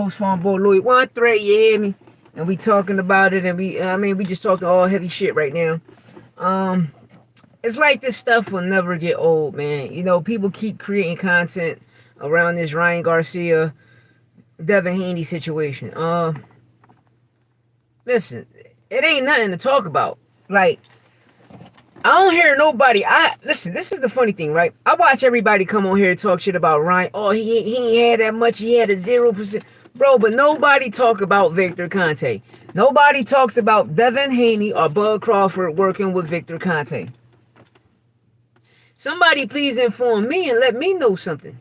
host, Farm Boy Louis. One thread, you hear me? And we talking about it, and we just talking all heavy shit right now. It's like this stuff will never get old, man. You know, people keep creating content around this Ryan Garcia, Devin Haney situation. Listen, it ain't nothing to talk about. Like, I don't hear nobody. Listen, this is the funny thing, right? I watch everybody come on here and talk shit about Ryan. Oh, he ain't had that much. He had a 0%. Bro, but nobody talk about Victor Conte. Nobody talks about Devin Haney or Bud Crawford working with Victor Conte. Somebody please inform me and let me know something.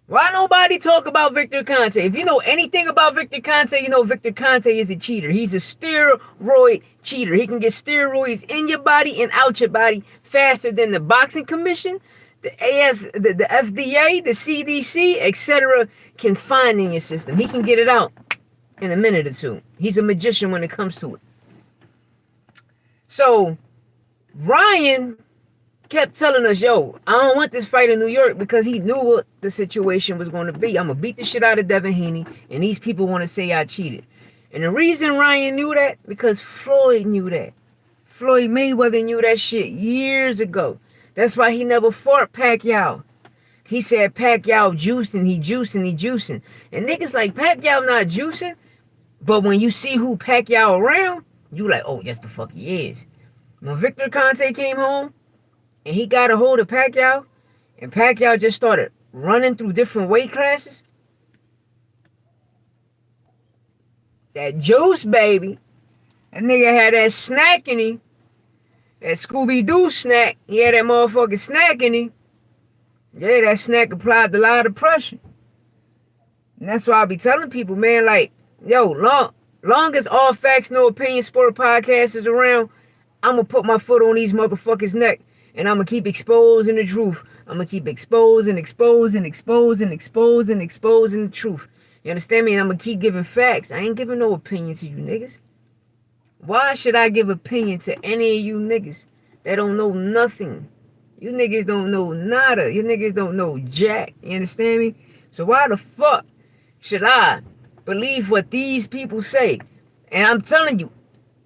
Why nobody talk about Victor Conte? If you know anything about Victor Conte, you know Victor Conte is a cheater. He's a steroid cheater. He can get steroids in your body and out your body faster than the boxing commission, the FDA, the CDC, etc. can find in your system. He can get it out in a minute or two. He's a magician when it comes to it. So, Ryan kept telling us, yo, I don't want this fight in New York because he knew what the situation was going to be. I'm going to beat the shit out of Devin Haney, and these people want to say I cheated. And the reason Ryan knew that, because Floyd knew that. Floyd Mayweather knew that shit years ago. That's why he never fought Pacquiao. He said Pacquiao juicing, he juicing. And niggas like, Pacquiao not juicing, but when you see who Pacquiao around, you like, oh, yes, the fuck he is. When Victor Conte came home, and he got a hold of Pacquiao, and Pacquiao just started running through different weight classes. That juice, baby. That nigga had that snack in him. That Scooby-Doo snack. He had that motherfucking snack in him. Yeah, that snack applied a lot of pressure. And that's why I be telling people, man, like, yo, long as All Facts, No Opinion Sport Podcast is around, I'm going to put my foot on these motherfuckers' neck. And I'm going to keep exposing the truth. I'm going to keep exposing the truth. You understand me? And I'm going to keep giving facts. I ain't giving no opinion to you niggas. Why should I give opinion to any of you niggas that don't know nothing? You niggas don't know nada. You niggas don't know jack. You understand me? So why the fuck should I believe what these people say? And I'm telling you,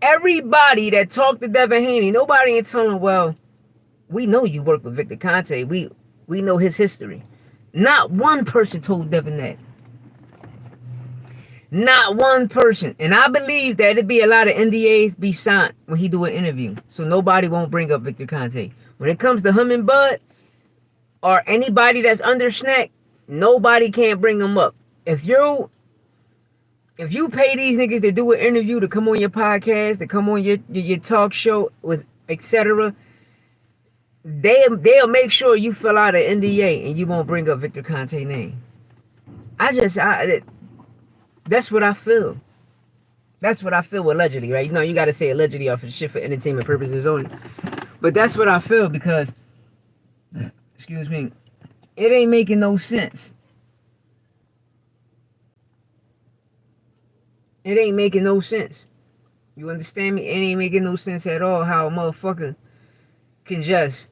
everybody that talked to Devin Haney, nobody ain't telling, well, we know you work with Victor Conte. We know his history. Not one person told Devin that. Not one person. And I believe that it'd be a lot of NDAs be signed when he do an interview. So nobody won't bring up Victor Conte. When it comes to him and Bud, or anybody that's under SNAC, nobody can bring him up. If you pay these niggas to do an interview, to come on your podcast, to come on your talk show, with etc., they'll make sure you fill out an NDA and you won't bring up Victor Conte's name. That's what I feel. That's what I feel allegedly, right? You know, you got to say allegedly off of shit for entertainment purposes only. But that's what I feel because, excuse me, it ain't making no sense. It ain't making no sense. You understand me? It ain't making no sense at all how a motherfucker can just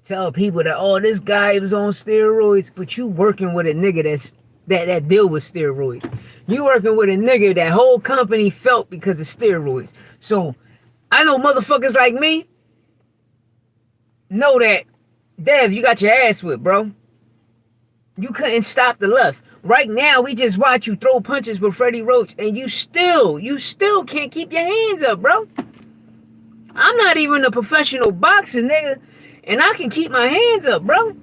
tell people that, oh, this guy was on steroids, but you working with a nigga that deal with steroids. You working with a nigga that whole company felt because of steroids. So I know motherfuckers like me know that, Dev, you got your ass whipped, bro. You couldn't stop the left. Right now, we just watch you throw punches with Freddie Roach, and you still can't keep your hands up, bro. I'm not even a professional boxer, nigga, and I can keep my hands up, bro.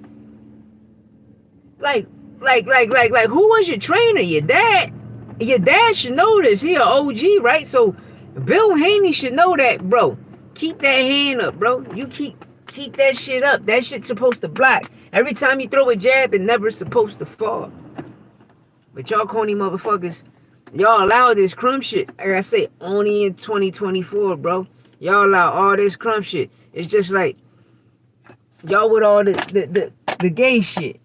Like, who was your trainer? Your dad? Your dad should know this. He an OG, right? So, Bill Haney should know that, bro. Keep that hand up, bro. You keep that shit up. That shit's supposed to block. Every time you throw a jab, it never supposed to fall. But y'all corny motherfuckers, y'all allow this crumb shit. Like I say, only in 2024, bro. Y'all allow all this crumb shit. It's just like y'all with all the gay shit.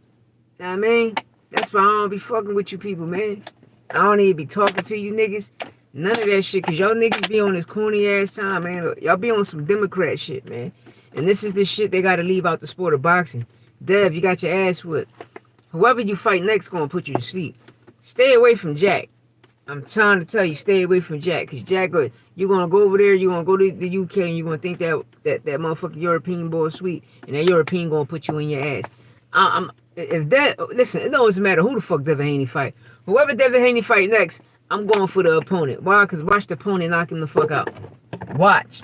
Know what I mean? That's why I don't be fucking with you people, man. I don't even be talking to you niggas. None of that shit. Because y'all niggas be on this corny ass time, man. Y'all be on some Democrat shit, man. And this is the shit they got to leave out the sport of boxing. Dev, you got your ass whipped. Whoever you fight next gonna put you to sleep. Stay away from Jack. I'm trying to tell you, stay away from Jack. Because Jack, you're going to go over there, you're going to go to the UK, and you're going to think that motherfucking European boy is sweet. And that European going to put you in your ass. Listen, it doesn't matter who the fuck Devin Haney fight. Whoever Devin Haney fight next, I'm going for the opponent. Why? Because watch the opponent knock him the fuck out. Watch.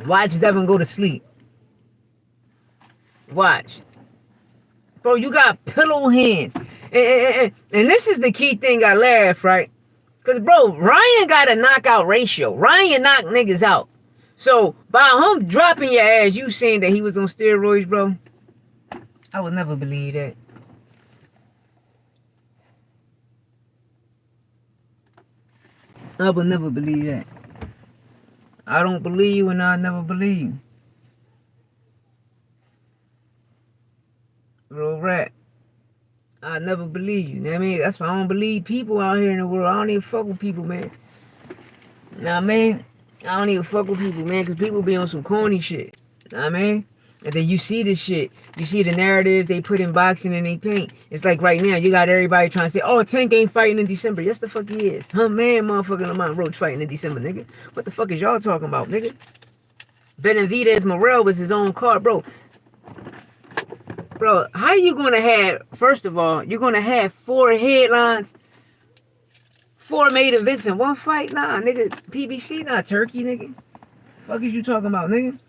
Watch Devin go to sleep. Watch. Bro, you got pillow hands. And this is the key thing I laugh, right? Because, bro, Ryan got a knockout ratio. Ryan knocked niggas out. So, by him dropping your ass, you saying that he was on steroids, bro? I would never believe that. I would never believe that. I don't believe you, and I'll never believe you. Real rap. I never believe you. You know what I mean? That's why I don't believe people out here in the world. I don't even fuck with people, man. You know what I mean? I don't even fuck with people, man, because people be on some corny shit. You know what I mean? And then you see this shit. You see the narratives they put in boxing and they paint. It's like right now, you got everybody trying to say, oh, Tank ain't fighting in December. Yes, the fuck he is. Man, motherfucking Lamont Roach fighting in December, nigga. What the fuck is y'all talking about, nigga? Benavidez Morel was his own card, bro. Bro, how you gonna have, first of all, you're gonna have 4 headlines, 4 main events in one fight? Nah, nigga, PBC, not Turkey, nigga. Fuck is you talking about, nigga?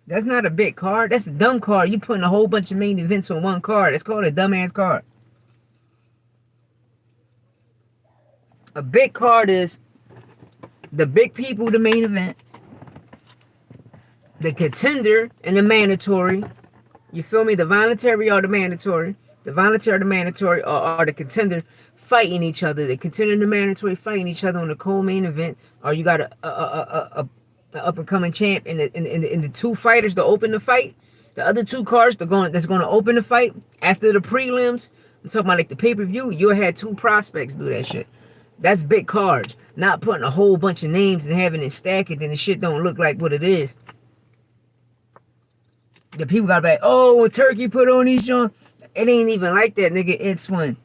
That's not a big card. That's a dumb card. You putting a whole bunch of main events on one card. It's called a dumbass card. A big card is the big people, the main event, the contender, and the mandatory. You feel me? The voluntary or the mandatory. The voluntary or the mandatory are the contender fighting each other. The contender and the mandatory fighting each other on the co-main event. Or you got a up-and-coming champ and the 2 fighters to open the fight. The other 2 cards that's going to open the fight after the prelims. I'm talking about like the pay-per-view. You'll have 2 prospects do that shit. That's big cards. Not putting a whole bunch of names and having it stacked and the shit don't look like what it is. The people got back, oh, when Turkey put on these Jones, it ain't even like that, nigga. It's when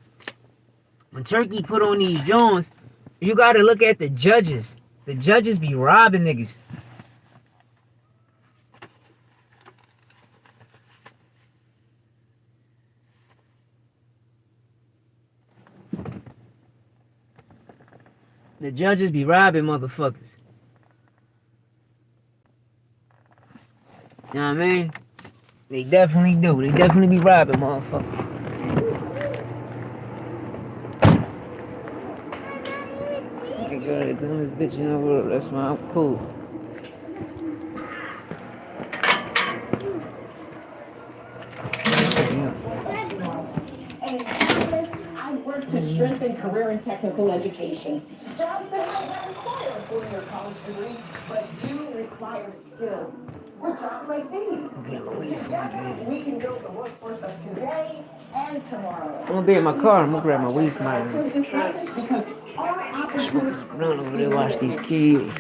Turkey put on these Jones, you got to look at the judges. The judges be robbing niggas. The judges be robbing motherfuckers. You know what I mean? They definitely do. They definitely be robbing motherfuckers. Okay, girl, the dumbest bitch in the world. That's why I'm cool. I work to strengthen career and technical education. Jobs that might not require a 4-year college degree, but do require skills. With jobs like these. Together, we can build the workforce of today and tomorrow. I'm gonna be in my car. I'm gonna grab my weed from my room. Because our opportunities. Run over there, watch these kids.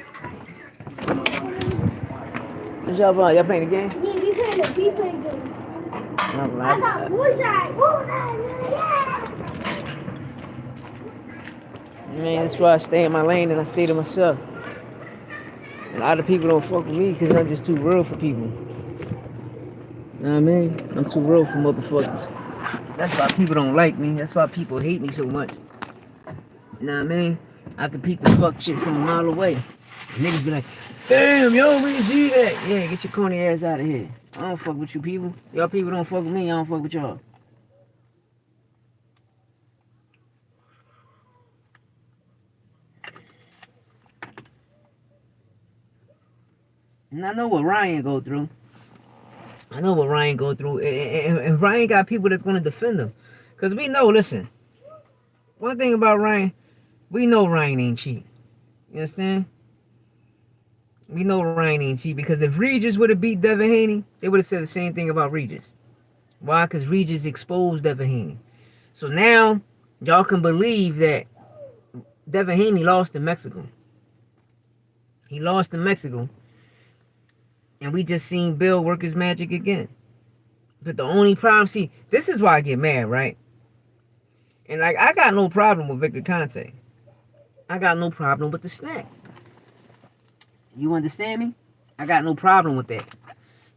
What's y'all playing? Y'all playing the game? Yeah, we playing the game. I got bullseye. Man, that's why I stay in my lane and I stay to myself. A lot of people don't fuck with me because I'm just too real for people. You know what I mean? I'm too real for motherfuckers. That's why people don't like me. That's why people hate me so much. You know what I mean? I can peek the fuck shit from a mile away. Niggas be like, damn, yo, we see that. Yeah, get your corny ass out of here. I don't fuck with you people. Y'all people don't fuck with me. I don't fuck with y'all. And I know what Ryan go through. And Ryan got people that's going to defend him. Because we know, listen. One thing about Ryan, we know Ryan ain't cheap. You understand? We know Ryan ain't cheap. Because if Regis would have beat Devin Haney, they would have said the same thing about Regis. Why? Because Regis exposed Devin Haney. So now, y'all can believe that Devin Haney lost in Mexico. He lost in Mexico. And we just seen Bill work his magic again. But the only problem, see, this is why I get mad, right? And like, I got no problem with Victor Conte. I got no problem with the SNAC. You understand me? I got no problem with that.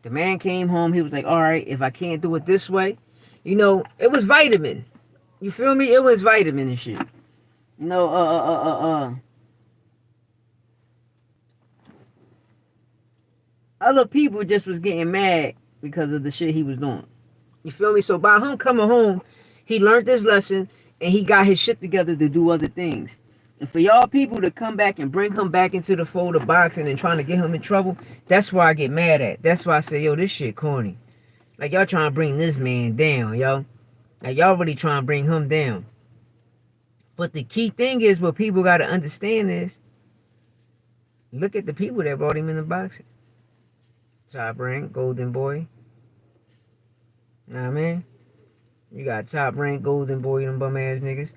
The man came home. He was like, all right, if I can't do it this way, you know, it was vitamin. You feel me? It was vitamin and shit. You know, other people just was getting mad because of the shit he was doing. You feel me? So by him coming home, he learned this lesson and he got his shit together to do other things. And for y'all people to come back and bring him back into the fold of boxing and trying to get him in trouble, that's why I get mad at. That's why I say, yo, this shit corny. Like, y'all trying to bring this man down, yo. Like, y'all really trying to bring him down. But the key thing is, what people got to understand is, look at the people that brought him into boxing. Top Rank, Golden Boy. Know what I mean? You got Top Rank, Golden Boy, them bum ass niggas,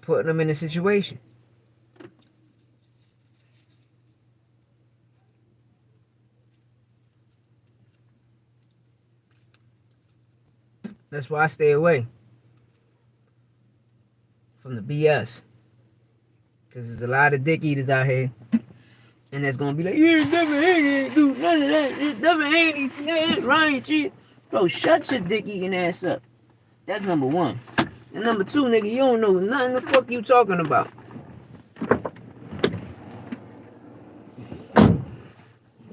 putting them in a situation. That's why I stay away from the BS. Because there's a lot of dick eaters out here. And that's going to be like, yeah, Devin Haney ain't do none of that. It's Devin Haney, yeah, Ryan shit. Bro, shut your dick eating ass up. That's number one. And number two, nigga, you don't know nothing the fuck you talking about.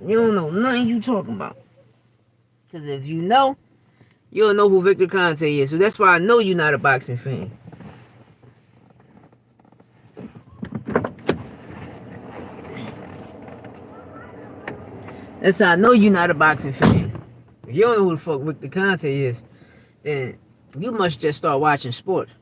You don't know nothing you talking about. Because if you know, you'll know who Victor Conte is. So that's why I know you're not a boxing fan. That's how I know you're not a boxing fan. If you don't know who the fuck Victor Conte is, then you must just start watching sports.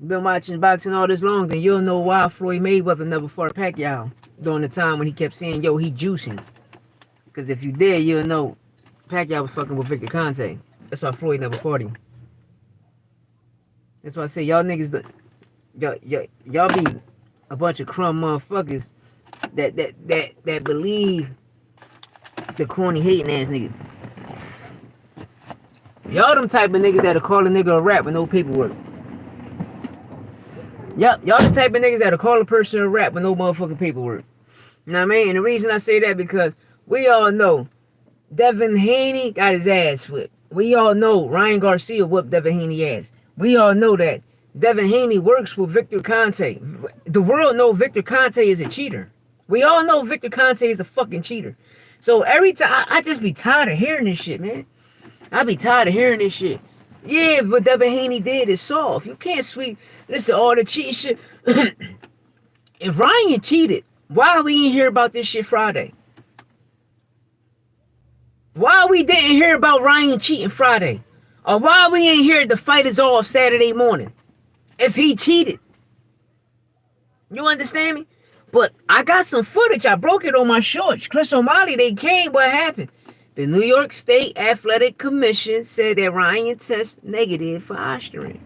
You've been watching boxing all this long, then you'll know why Floyd Mayweather never fought Pacquiao during the time when he kept saying, yo, he juicing. Because if you did, you'll know Pacquiao was fucking with Victor Conte. That's why Floyd never fought him. That's why I say y'all niggas, y'all be a bunch of crumb motherfuckers that believe the corny hating ass niggas. Y'all them type of niggas that'll call a nigga a rap with no paperwork. Yep, y'all the type of niggas that'll call a person a rap with no motherfucking paperwork. You know what I mean? And the reason I say that because we all know Devin Haney got his ass whipped. We all know Ryan Garcia whooped Devin Haney ass. We all know that Devin Haney works with Victor Conte. The world know Victor Conte is a cheater. We all know Victor Conte is a fucking cheater. So every time, I just be tired of hearing this shit, man. I be tired of hearing this shit. Yeah, what Devin Haney did is soft. You can't listen to all the cheating shit. If Ryan cheated, why we ain't hear about this shit Friday? Why we didn't hear about Ryan cheating Friday? Or why we ain't hear the fight is off Saturday morning? If he cheated. You understand me? But I got some footage. I broke it on my shorts. Chris O'Malley, they came. What happened? The New York State Athletic Commission said that Ryan tested negative for Osterin.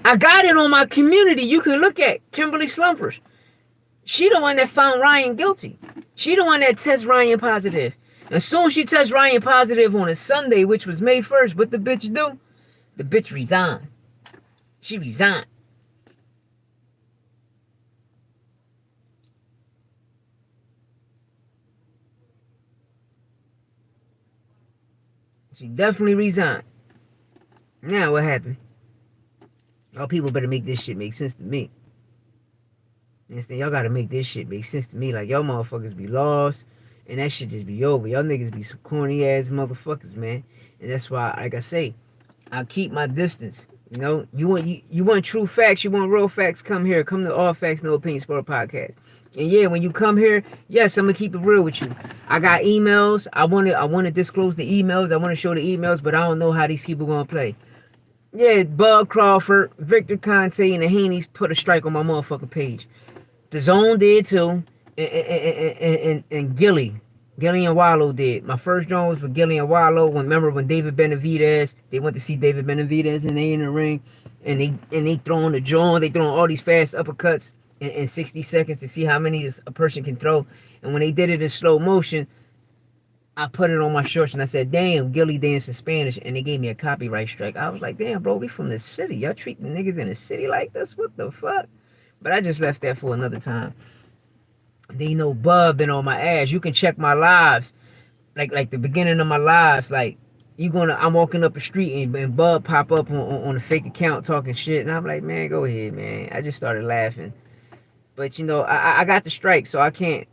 I got it on my community. You can look at Kimberly Slumpers. She the one that found Ryan guilty. She the one that tests Ryan positive. And soon she tests Ryan positive on a Sunday, which was May 1st. What the bitch do? The bitch resigned. She resigned. She definitely resigned. Now what happened? Y'all people better make this shit make sense to me. Understand? Y'all gotta make this shit make sense to me. Like, y'all motherfuckers be lost. And that shit just be over. Y'all niggas be some corny ass motherfuckers, man. And that's why, like I say, I keep my distance. You know, you want true facts, you want real facts, come here. Come to All Facts, No Opinion Sport Podcast. And yeah, when you come here, yes, I'm gonna keep it real with you. I got emails. I wanna disclose the emails. I wanna show the emails, but I don't know how these people gonna play. Yeah, Bud Crawford, Victor Conte, and the Haneys put a strike on my motherfucking page. The Zone did too. And Gilly and Wallow did. My first joint was with Gilly and Wallow. Remember when David Benavidez, they went to see David Benavidez and they in the ring and they throwing the joint, they throwing all these fast uppercuts. in 60 seconds to see how many a person can throw. And when they did it in slow motion, I put it on my shorts and I said, damn, Gilly dance in Spanish. And they gave me a copyright strike. I was like, damn, bro, we from the city. Y'all treat the niggas in the city like this? What the fuck? But I just left that for another time. Then, you know, Bub been on my ass. You can check my lives. Like the beginning of my lives. Like, I'm walking up the street and Bub pop up on a fake account talking shit. And I'm like, man, go ahead, man. I just started laughing. But, you know, I got the strike, so I can't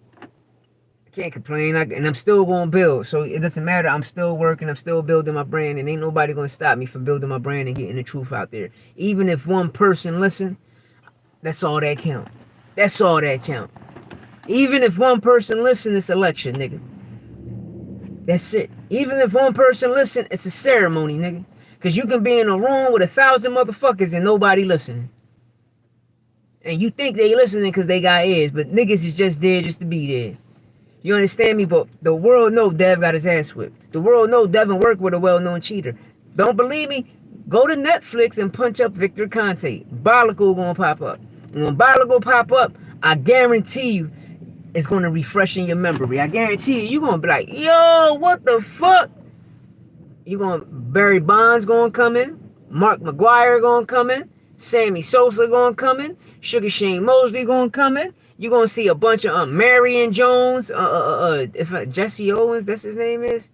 complain. And I'm still going to build. So it doesn't matter. I'm still working. I'm still building my brand. And ain't nobody going to stop me from building my brand and getting the truth out there. Even if one person listen, that's all that count. That's all that count. Even if one person listen, it's election, nigga. That's it. Even if one person listen, it's a ceremony, nigga. Because you can be in a room with 1,000 motherfuckers and nobody listening. And you think they listening because they got ears, but niggas is just there just to be there. You understand me? But the world know Dev got his ass whipped. The world know Devin worked with a well-known cheater. Don't believe me? Go to Netflix and punch up Victor Conte. Balaco gonna pop up. And when Balaco pop up, I guarantee you it's gonna refresh in your memory. I guarantee you, you're gonna be like, yo, what the fuck? Barry Bonds gonna come in. Mark McGuire gonna come in. Sammy Sosa gonna come in. Sugar Shane Mosley gonna come in. You're gonna see a bunch of Marion Jones, Jesse Owens, that's his name is.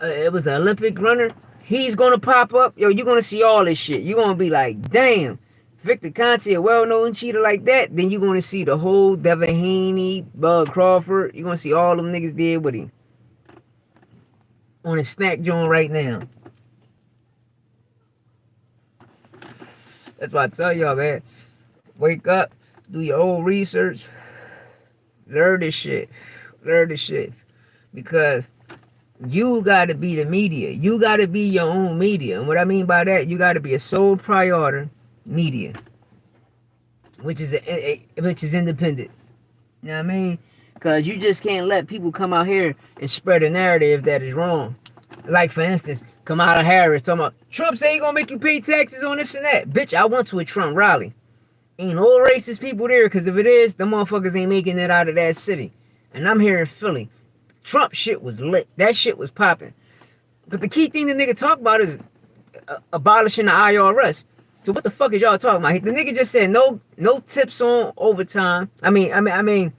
It was an Olympic runner. He's gonna pop up. Yo, you're gonna see all this shit. You're gonna be like, damn, Victor Conte, a well-known cheater like that. Then you're gonna see the whole Devin Haney, Bud Crawford. You're gonna see all them niggas there with him on a snack joint right now. That's why I tell y'all, man. Wake up, do your own research, learn this shit. Because you gotta be the media. You gotta be your own media. And what I mean by that, you gotta be a sole proprietor media, which is independent. You know what I mean? Because you just can't let people come out here and spread a narrative that is wrong. Like, for instance, Kamala Harris talking about Trump say he gonna make you pay taxes on this and that. Bitch, I went to a Trump rally. Ain't no racist people there, because if it is, the motherfuckers ain't making it out of that city. And I'm here in Philly. Trump shit was lit. That shit was popping. But the key thing the nigga talk about is abolishing the IRS. So what the fuck is y'all talking about? The nigga just said no tips on overtime. I mean,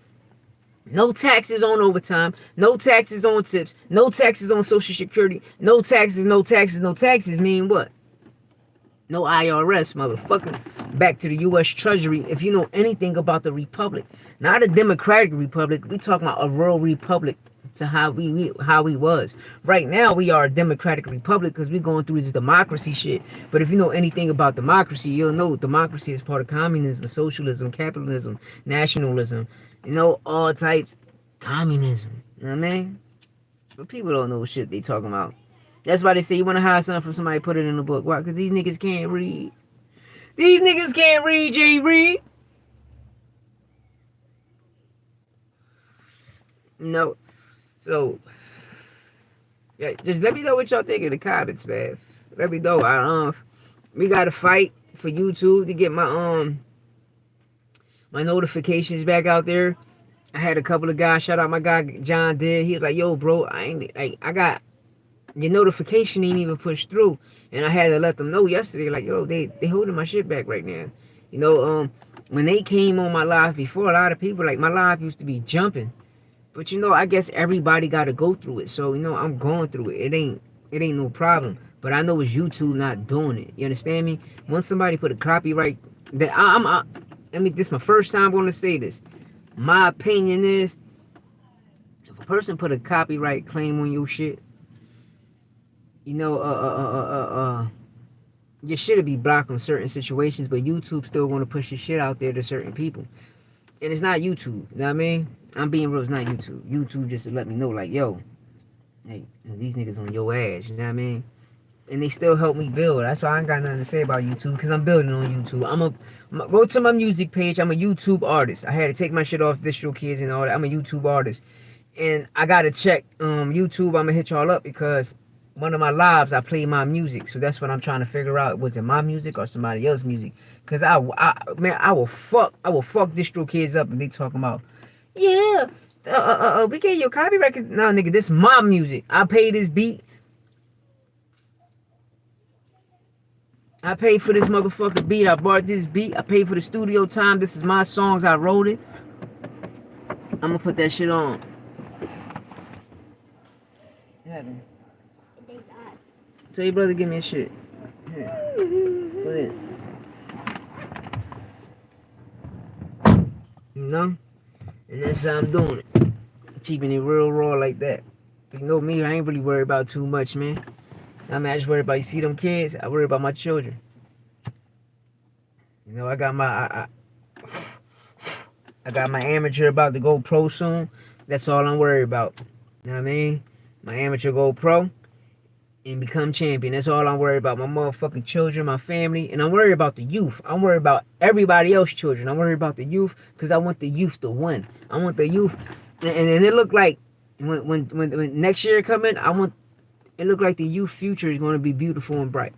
no taxes on overtime. No taxes on tips. No taxes on Social Security. No taxes mean what? No IRS, motherfucker. Back to the U.S. Treasury. If you know anything about the republic, not a democratic republic, we talking about a rural republic to how we was. Right now, we are a democratic republic because we're going through this democracy shit. But if you know anything about democracy, you'll know democracy is part of communism, socialism, capitalism, nationalism, you know, all types. Communism. You know what I mean? But people don't know what shit they talking about. That's why they say you want to hide something from somebody, put it in the book. Why? Because these niggas can't read. These niggas can't read, J. Reed. No. So, yeah, just let me know what y'all think in the comments, man. Let me know. We got to fight for YouTube to get my notifications back out there. I had a couple of guys, shout out my guy John did. He was like, yo, bro, I got your notification ain't even pushed through. And I had to let them know yesterday, like, yo, they holding my shit back right now. You know, when they came on my live before, a lot of people, like, my live used to be jumping. But, you know, I guess everybody got to go through it. So, you know, I'm going through it. It ain't no problem. But I know it's YouTube not doing it. You understand me? Once somebody put a copyright, this is my first time going to say this. My opinion is, if a person put a copyright claim on your shit, you know, your shit'll be blocked on certain situations, but YouTube still want to push your shit out there to certain people. And it's not YouTube, you know what I mean? I'm being real, it's not YouTube. YouTube just to let me know, like, yo, hey, these niggas on your ass, you know what I mean? And they still help me build. That's why I ain't got nothing to say about YouTube, because I'm building on YouTube. Go to my music page. I'm a YouTube artist. I had to take my shit off DistroKids and all that. I'm a YouTube artist. And I got to check YouTube. I'm going to hit y'all up because one of my lives, I played my music. So that's what I'm trying to figure out. Was it my music or somebody else's music? Cause man, I will fuck distro kids up and they talking about, yeah, we gave you a copyright. No, nigga, this my music. I paid this beat. I paid for this motherfucking beat. I bought this beat. I paid for the studio time. This is my songs. I wrote it. I'm gonna put that shit on. Heaven. Tell your brother give me a shit. Here. Put it. You know? And that's how I'm doing it. Keeping it real raw like that. You know me, I ain't really worried about too much, man. I just worry about, you see them kids, I worry about my children. You know, I got my amateur about to go pro soon. That's all I'm worried about. You know what I mean? My amateur go pro and become champion. That's all I'm worried about. My motherfucking children, my family, and I'm worried about the youth. I'm worried about everybody else's children. I'm worried about the youth because I want the youth to win. I want the youth, and it look like when next year come in, it look like the youth future is going to be beautiful and bright.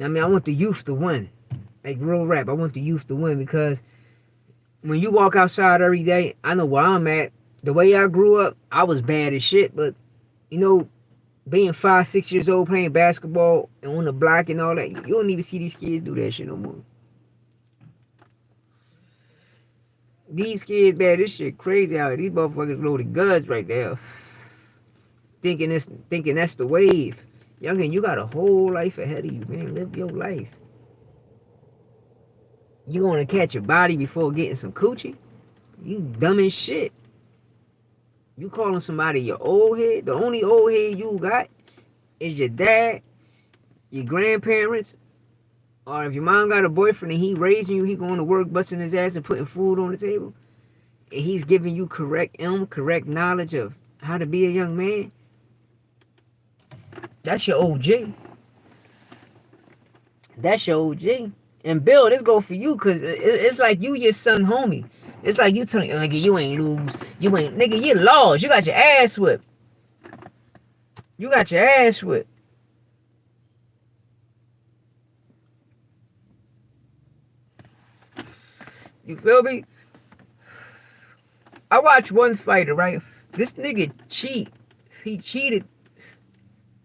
I mean, I want the youth to win. Like real rap, I want the youth to win because when you walk outside every day, I know where I'm at. The way I grew up, I was bad as shit, but you know, being 5, 6 years old playing basketball and on the block and all that, you don't even see these kids do that shit no more. These kids, man, this shit crazy out here. These motherfuckers loaded guns right there. Thinking that's the wave. Youngin, you got a whole life ahead of you, man. Live your life. You gonna catch a body before getting some coochie? You dumb as shit. You calling somebody your old head? The only old head you got is your dad, your grandparents, or if your mom got a boyfriend and he raising you, he going to work, busting his ass and putting food on the table, and he's giving you correct knowledge of how to be a young man. That's your OG. That's your OG. And Bill, this go for you, cause it's like you your son homie. It's like you telling nigga you ain't lose. You ain't nigga, you lost. You got your ass whipped. You got your ass whipped. You feel me? I watched one fighter, right? This nigga cheat. He cheated.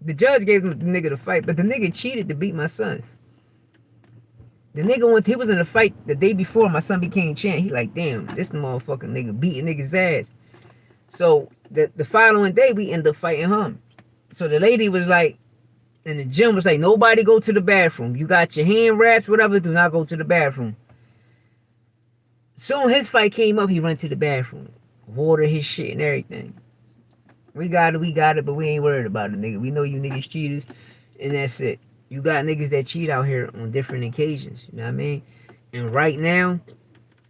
The judge gave him the nigga to fight, but the nigga cheated to beat my son. The nigga, he was in a fight the day before my son became champ. He like, damn, this motherfucking nigga beating niggas' ass. So the following day, we end up fighting him. So the lady was like, and the gym was like, nobody go to the bathroom. You got your hand wraps, whatever, do not go to the bathroom. Soon his fight came up, he run to the bathroom. Water his shit and everything. We got it, but we ain't worried about it, nigga. We know you niggas cheaters, and that's it. You got niggas that cheat out here on different occasions, you know what I mean? And right now,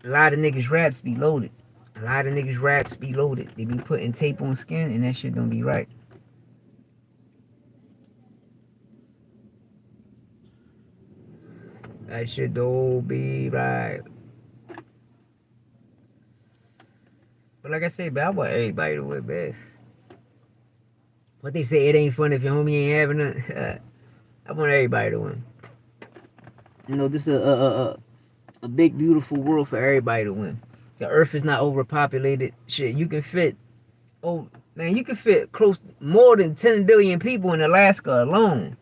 a lot of niggas raps be loaded. A lot of niggas raps be loaded. They be putting tape on skin, and that shit don't be right. That shit don't be right. But like I said, man, I want everybody to win, man. What they say, it ain't fun if your homie ain't having none. I want everybody to win. You know, this is a big, beautiful world for everybody to win. The earth is not overpopulated. Shit, you can fit, you can fit more than 10 billion people in Alaska alone.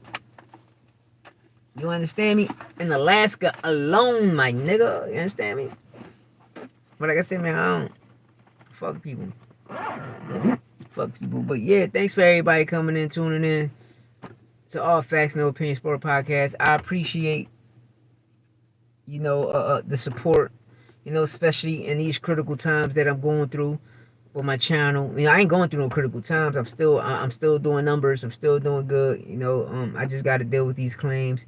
You understand me? In Alaska alone, my nigga. You understand me? But like I said, man, I don't fuck people. Fuck people. But yeah, thanks for everybody coming in, tuning in to All Facts, No Opinion Sport Podcast. I appreciate, the support, especially in these critical times that I'm going through with my channel. I ain't going through no critical times. I'm still doing numbers. I'm still doing good. I just got to deal with these claims.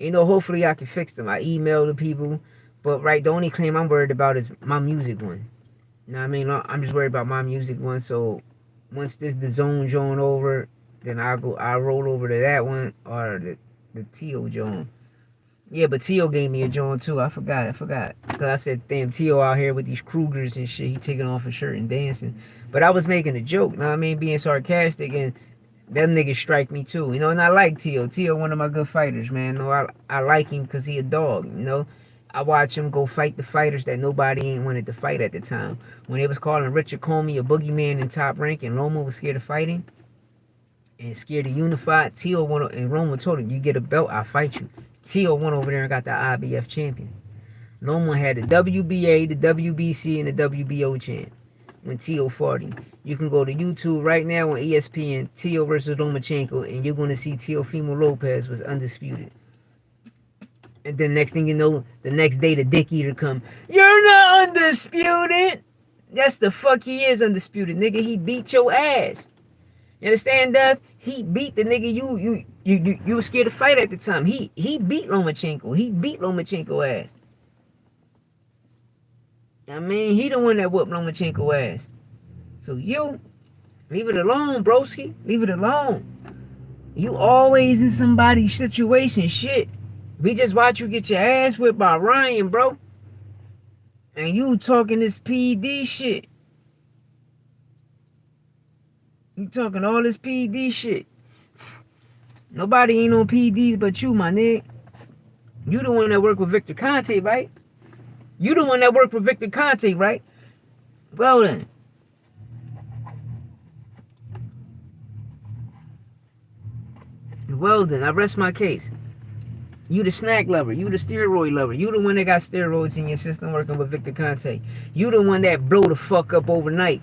Hopefully I can fix them. I email the people, but the only claim I'm worried about is my music one. You know what I mean? I'm just worried about my music one. So once the zone joint over, then I'll roll over to that one or the T.O. joint. Yeah, but T.O. gave me a joint too. I forgot. Because I said, damn, T.O. out here with these Krugers and shit. He taking off his shirt and dancing. But I was making a joke. You know what I mean? Being sarcastic. And Them niggas strike me too, you know, and I like Tio. Tio, one of my good fighters, man. No, I like him because he a dog, you know. I watch him go fight the fighters that nobody ain't wanted to fight at the time. When they was calling Richard Comey a boogeyman in Top Rank and Loma was scared of fighting and scared to unify, Tio went and Roma told him, you get a belt, I'll fight you. Tio went over there and got the IBF champion. Loma had the WBA, the WBC, and the WBO champ when Tio fought him. You can go to YouTube right now on ESPN, Tio versus Lomachenko, and you're going to see Teofimo Lopez was undisputed. And then next thing you know, the next day the dick eater come, you're not undisputed. That's the fuck he is undisputed, nigga. He beat your ass. You understand, Dev? He beat the nigga you were scared to fight at the time. He beat Lomachenko. He beat Lomachenko ass. I mean, he the one that whooped Lomachenko ass. So you, leave it alone, broski. Leave it alone. You always in somebody's situation, shit. We just watch you get your ass whipped by Ryan, bro. And you talking this PD shit. You talking all this PD shit. Nobody ain't on PDs but you, my nigga. You the one that worked with Victor Conte, right? You the one that worked with Victor Conte, right? Well then. Well then, I rest my case. You the snack lover. You the steroid lover. You the one that got steroids in your system working with Victor Conte. You the one that blow the fuck up overnight.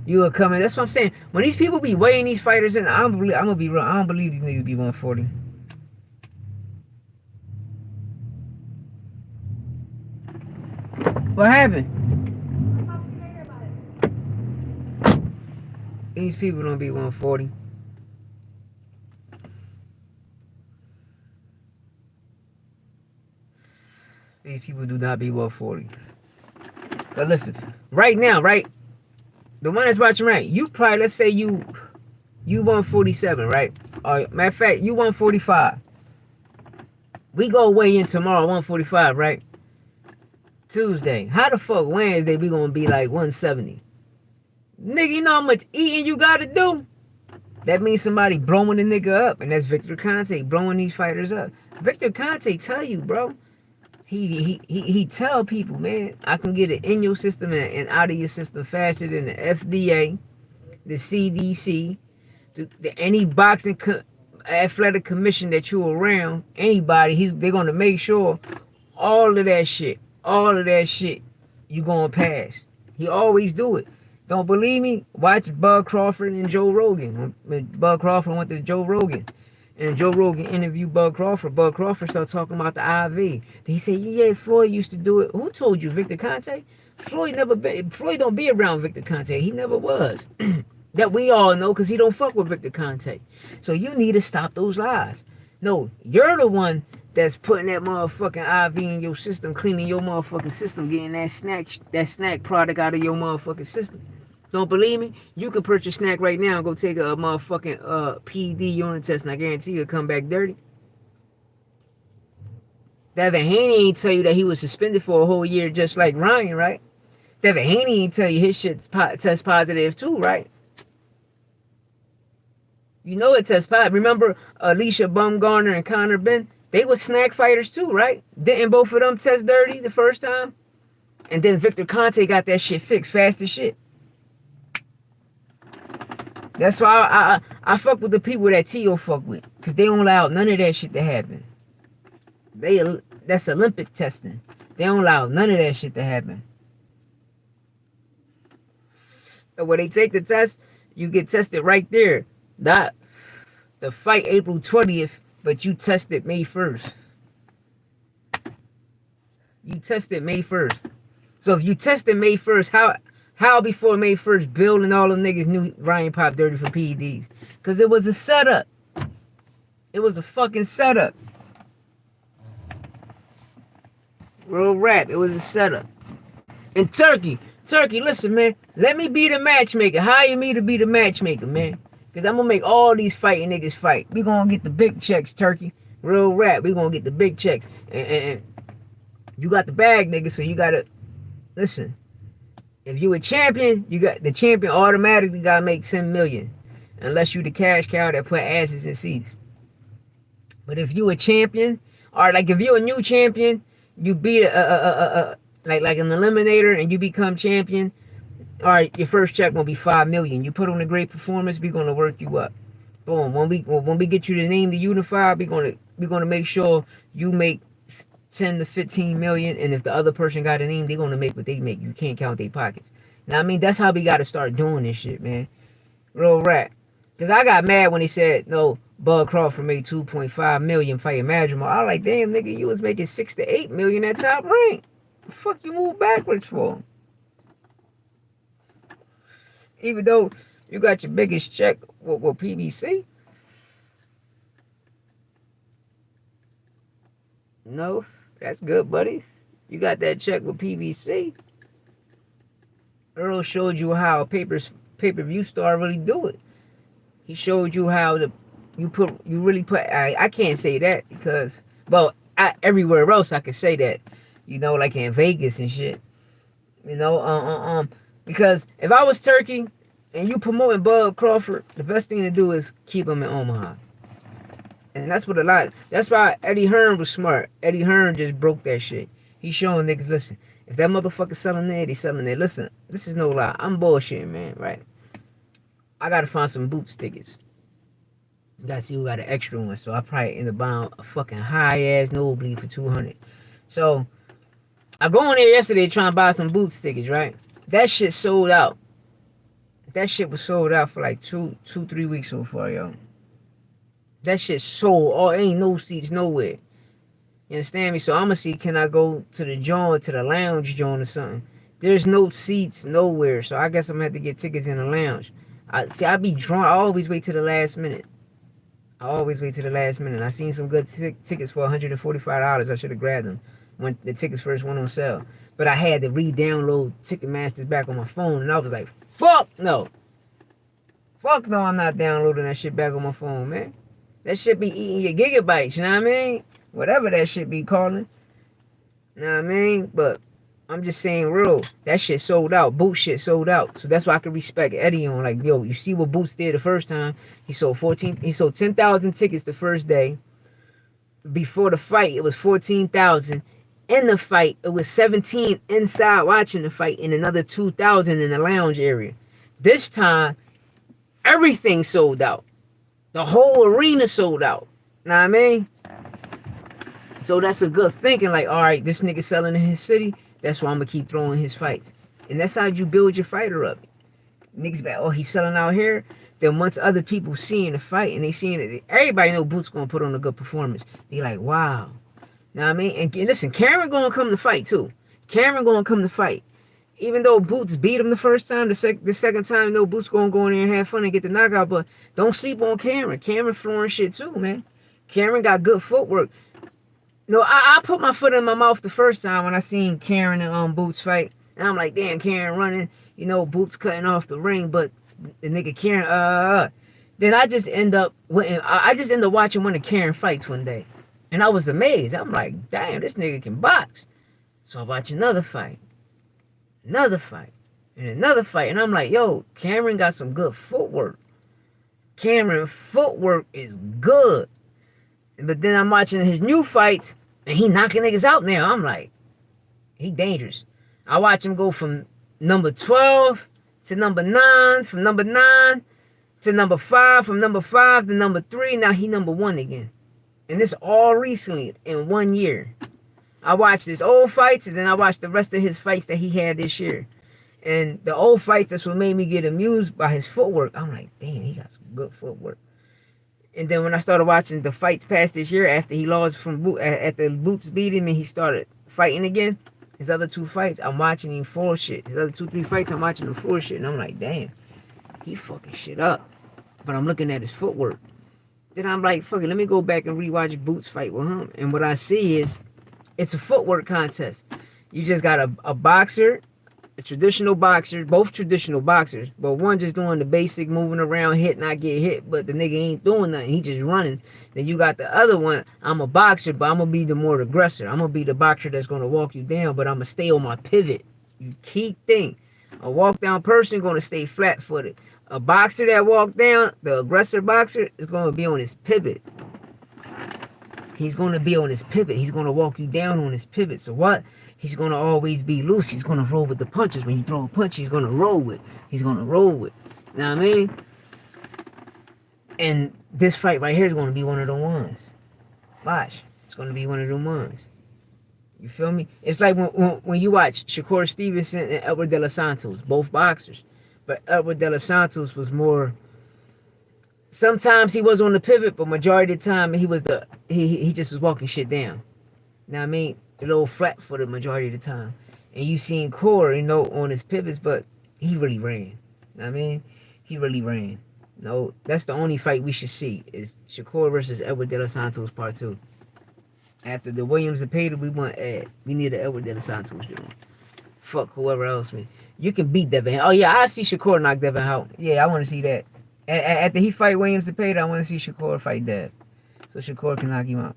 You are coming. That's what I'm saying. When these people be weighing these fighters in, I'm gonna be real. I don't believe these niggas be 140. What happened? These people don't be 140. These people do not be 140. But listen, right now, right? The one that's watching, right? You probably, let's say you 147, right? Matter of fact, you 145. We go weigh in tomorrow, 145, right? Tuesday. How the fuck Wednesday we gonna be like 170? Nigga, you know how much eating you gotta do? That means somebody blowing the nigga up, and that's Victor Conte blowing these fighters up. Victor Conte tell you, bro. He tell people, man, I can get it in your system and out of your system faster than the FDA, the CDC, any boxing athletic commission that you're around, anybody. They're gonna make sure all of that shit you gonna pass. He always do it. Don't believe me? Watch Bud Crawford and Joe Rogan. When Bud Crawford went to Joe Rogan, and Joe Rogan interviewed Bud Crawford. Bud Crawford started talking about the IV. He said, yeah, Floyd used to do it. Who told you, Victor Conte? Floyd don't be around Victor Conte. He never was. That we all know, because he don't fuck with Victor Conte. So you need to stop those lies. No, you're the one that's putting that motherfucking IV in your system, cleaning your motherfucking system, getting that snack product out of your motherfucking system. Don't believe me? You can purchase snack right now and go take a motherfucking PD urine test, and I guarantee you'll come back dirty. Devin Haney ain't tell you that he was suspended for a whole year just like Ryan, right? Devin Haney ain't tell you his shit test positive too, right? You know it tests positive. Remember Alicia Bumgarner and Conor Benn? They were snack fighters too, right? Didn't both of them test dirty the first time? And then Victor Conte got that shit fixed fast as shit. That's why I fuck with the people that Tio fuck with. Because they don't allow none of that shit to happen. That's Olympic testing. They don't allow none of that shit to happen. And when they take the test, you get tested right there. Not the fight April 20th, but you tested May 1st. You tested May 1st. So if you tested May 1st, how before May 1st, Bill and all them niggas knew Ryan popped dirty for PEDs? Because it was a setup. It was a fucking setup. Real rap. It was a setup. And Turkey, listen, man. Let me be the matchmaker. Hire me to be the matchmaker, man. Because I'm going to make all these fighting niggas fight. We going to get the big checks, Turkey. Real rap. We going to get the big checks. And you got the bag, nigga, so you got to... Listen. If you a champion, you got the champion automatically got to make 10 million. unless you the cash cow that put asses in seats. But if you a champion, or like if you're a new champion, you beat like an eliminator and you become champion. All right, your first check gonna be $5 million. You put on a great performance, we gonna work you up. Boom. When we get you to name the unified, we gonna make sure you make 10 to 15 million, and if the other person got a name, they gonna make what they make. You can't count their pockets. Now I mean that's how we gotta start doing this shit, man. Real rap. Cause I got mad when he said no. Bud Crawford made 2.5 million fighting Madrimal. I was like, damn nigga, you was making 6 to 8 million at Top Rank. The fuck you move backwards for? Even though you got your biggest check with PBC. No, that's good, buddy. You got that check with PBC. Earl showed you how a pay-per-view star really do it. He showed you how you really put. I can't say that because, well, everywhere else I could say that, you know, like in Vegas and shit, you know, because if I was Turkey and you promoting Bud Crawford, the best thing to do is keep him in Omaha, and that's why Eddie Hearn was smart. Eddie Hearn just broke that shit. He's showing niggas, listen, if that motherfucker selling there, he's selling there. Listen, this is no lie. I'm bullshitting, man, right? I gotta find some Boots tickets. Gotta see who got an extra one. So I probably end up buying a fucking high ass nosebleed for $200. So I go in there yesterday trying to buy some Boots tickets, right? That shit sold out. That shit was sold out for like 3 weeks so far, yo. That shit sold. Oh, ain't no seats nowhere. You understand me? So I'm gonna see, can I go to the joint, to the lounge joint or something? There's no seats nowhere. So I guess I'm gonna have to get tickets in the lounge. I be drunk. I always wait till the last minute. I seen some good tickets for $145. I should have grabbed them when the tickets first went on sale. But I had to re-download Ticketmaster's back on my phone, and I was like, fuck no. Fuck no, I'm not downloading that shit back on my phone, man. That shit be eating your gigabytes, you know what I mean? Whatever that shit be calling. You know what I mean? But I'm just saying real. That shit sold out. Boots shit sold out. So that's why I can respect Eddie on, like, yo, you see what Boots did the first time. He sold 10,000 tickets the first day. Before the fight, it was 14,000. In the fight, it was 17 inside watching the fight and another 2,000 in the lounge area. This time, everything sold out. The whole arena sold out. Know what I mean? So that's a good thinking, like, all right, this nigga selling in his city. That's why I'm going to keep throwing his fights. And that's how you build your fighter up. Niggas be like, oh, he's selling out here. Then once other people seeing the fight and they seeing it, everybody know Boots going to put on a good performance. They like, wow. Know what I mean? And listen, Cameron going to come to fight too. Cameron going to come to fight. Even though Boots beat him the first time, the second time, no, Boots going to go in there and have fun and get the knockout. But don't sleep on Cameron. Cameron flooring shit too, man. Cameron got good footwork. No, I put my foot in my mouth the first time when I seen Karen and Boots fight. And I'm like, damn, Karen running, you know, Boots cutting off the ring, but the nigga Karen, Then I just end up watching one of Karen fights one day. And I was amazed. I'm like, damn, this nigga can box. So I watch another fight. And another fight. And I'm like, yo, Cameron got some good footwork. Cameron footwork is good. But then I'm watching his new fights, and he knocking niggas out now. I'm like, he dangerous. I watch him go from number 12 to number 9, from number 9 to number 5, from number 5 to number 3. Now he number 1 again. And this all recently, in 1 year. I watched his old fights, and then I watched the rest of his fights that he had this year. And the old fights, that's what made me get amused by his footwork. I'm like, damn, he got some good footwork. And then when I started watching the fights past this year, after he lost from at the Boots beat him and he started fighting again, his other 2 fights, I'm watching him full shit. His other 2-3 fights, I'm watching him full shit. And I'm like, damn, he fucking shit up. But I'm looking at his footwork. Then I'm like, fuck it, let me go back and rewatch Boots fight with him. And what I see is, it's a footwork contest. You just got a boxer, a traditional boxer, both traditional boxers, but one just doing the basic moving around, hit, not get hit, but the nigga ain't doing nothing. He just running. Then you got the other one, I'm a boxer, but I'm going to be the more aggressor. I'm going to be the boxer that's going to walk you down, but I'm going to stay on my pivot. You key thing. A walk down person going to stay flat-footed. A boxer that walked down, the aggressor boxer, is going to be on his pivot. He's going to be on his pivot. He's going to walk you down on his pivot. So what? He's going to always be loose. He's going to roll with the punches. When you throw a punch, he's going to roll with. He's going to roll with. You know what I mean? And this fight right here is going to be one of the ones. Watch. It's going to be one of the ones. You feel me? It's like when you watch Shakur Stevenson and Edward De Los Santos, both boxers. But Edward De Los Santos was more... Sometimes he was on the pivot, but majority of the time he just was walking shit down. You know what I mean? A little flat for the majority of the time. And you seen Core, on his pivots, but he really ran. You know what I mean? He really ran. That's the only fight we should see is Shakur versus Edward De Los Santos Part 2. After the Williams and Pater, we want Ed. We need an Edward De Los Santos dude. Fuck whoever else, man. You can beat Devin. Oh yeah, I see Shakur knock Devin out. Yeah, I want to see that. After he fight Williams and Pater, I want to see Shakur fight Dev. So Shakur can knock him out.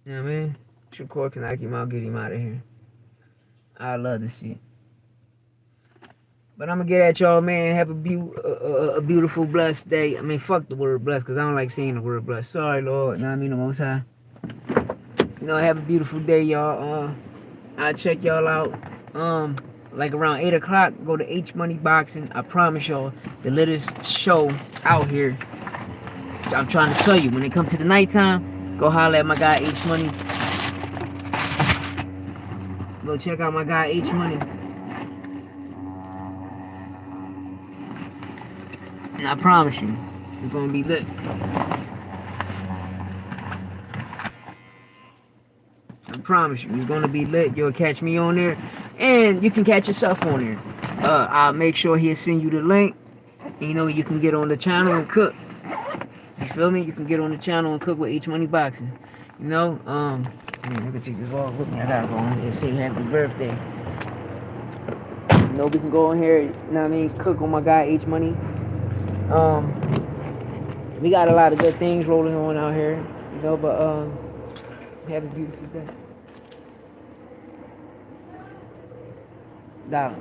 You know what I mean? Shakur can knock him out, get him out of here. I'd love to see it. But I'm going to get at y'all, man. Have a beautiful, blessed day. I mean, fuck the word blessed, because I don't like saying the word blessed. Sorry, Lord. You know what I mean? The Most High. Have a beautiful day, y'all. I'll check y'all out. Like around 8 o'clock, go to H Money Boxing. I promise y'all, the latest show out here. I'm trying to tell you, when it comes to the nighttime, go holler at my guy H Money. Go check out my guy H Money. And I promise you, it's gonna be lit. I promise you, it's gonna be lit. You'll catch me on there. And you can catch yourself on there. I'll make sure he'll send you the link. And, you can get on the channel and cook. You feel me? You can get on the channel and cook with H Money Boxing. Man, I can take this vlog with me. I gotta go on here and say happy birthday. We can go in here, cook on my guy H Money. We got a lot of good things rolling on out here. But have a beautiful day. Dollar.